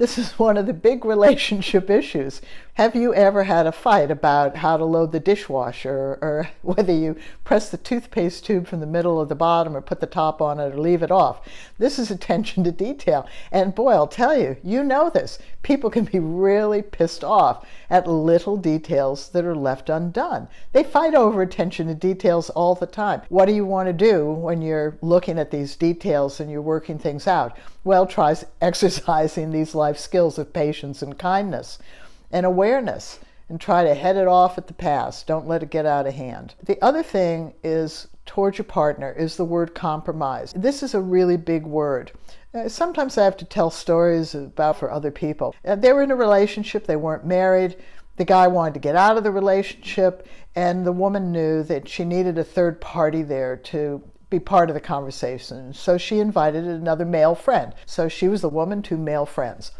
This is one of the big relationship issues. Have you ever had a fight about how to load the dishwasher, or whether you press the toothpaste tube from the middle or the bottom, or put the top on it or leave it off? This is attention to detail. And boy, I'll tell you, you know this. People can be really pissed off at little details that are left undone. They fight over attention to details all the time. What do you want to do when you're looking at these details and you're working things out? Well, try exercising these life skills of patience and kindness and awareness, and try to head it off at the pass. Don't let it get out of hand. The other thing is, towards your partner, is the word compromise. This is a really big word. Sometimes I have to tell stories about for other people. They were in a relationship, they weren't married. The guy wanted to get out of the relationship, and the woman knew that she needed a third party there to be part of the conversation. So she invited another male friend. So she was the woman, two male friends.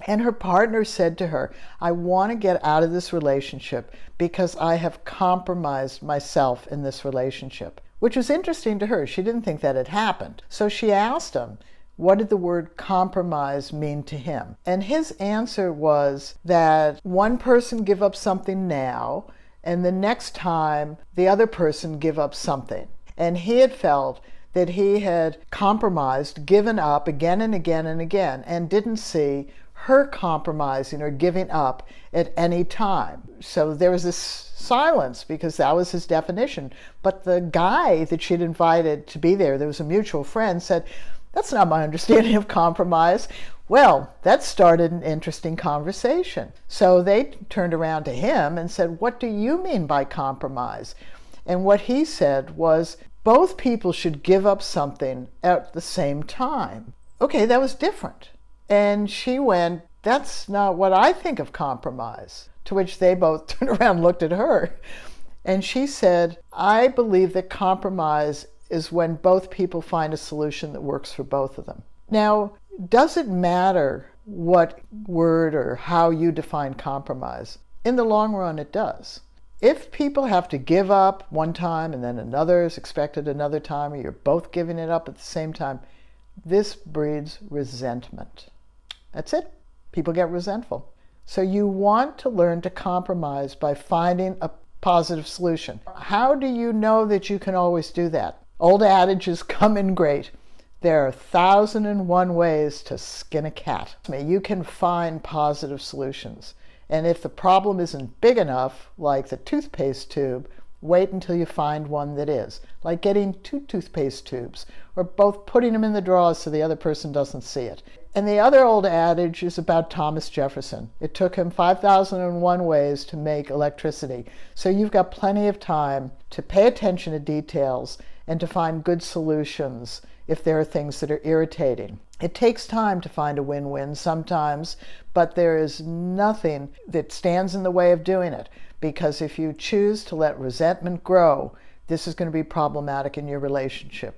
And her partner said to her, I want to get out of this relationship because I have compromised myself in this relationship, which was interesting to her. She didn't think that had happened. So she asked him, what did the word compromise mean to him? And his answer was that one person give up something now, and the next time the other person give up something. And he had felt that he had compromised, given up again and again and again, and didn't see her compromising or giving up at any time. So there was this silence because that was his definition. But the guy that she'd invited to be there was a mutual friend, said, that's not my understanding of compromise. Well, that started an interesting conversation. So they turned around to him and said, what do you mean by compromise? And what he said was, both people should give up something at the same time. Okay, that was different. And she went, that's not what I think of compromise. To which they both turned around and looked at her. And she said, I believe that compromise is when both people find a solution that works for both of them. Now, does it matter what word or how you define compromise? In the long run, it does. If people have to give up one time and then another is expected another time, or you're both giving it up at the same time, this breeds resentment. That's it. People get resentful. So you want to learn to compromise by finding a positive solution. How do you know that you can always do that? Old adages come in great. There are 1,001 ways to skin a cat. You can find positive solutions. And if the problem isn't big enough, like the toothpaste tube, wait until you find one that is. Like getting two toothpaste tubes, or both putting them in the drawers so the other person doesn't see it. And the other old adage is about Thomas Jefferson. It took him 5,001 ways to make electricity. So you've got plenty of time to pay attention to details and to find good solutions if there are things that are irritating. It takes time to find a win-win sometimes, but there is nothing that stands in the way of doing it. Because if you choose to let resentment grow, this is going to be problematic in your relationship.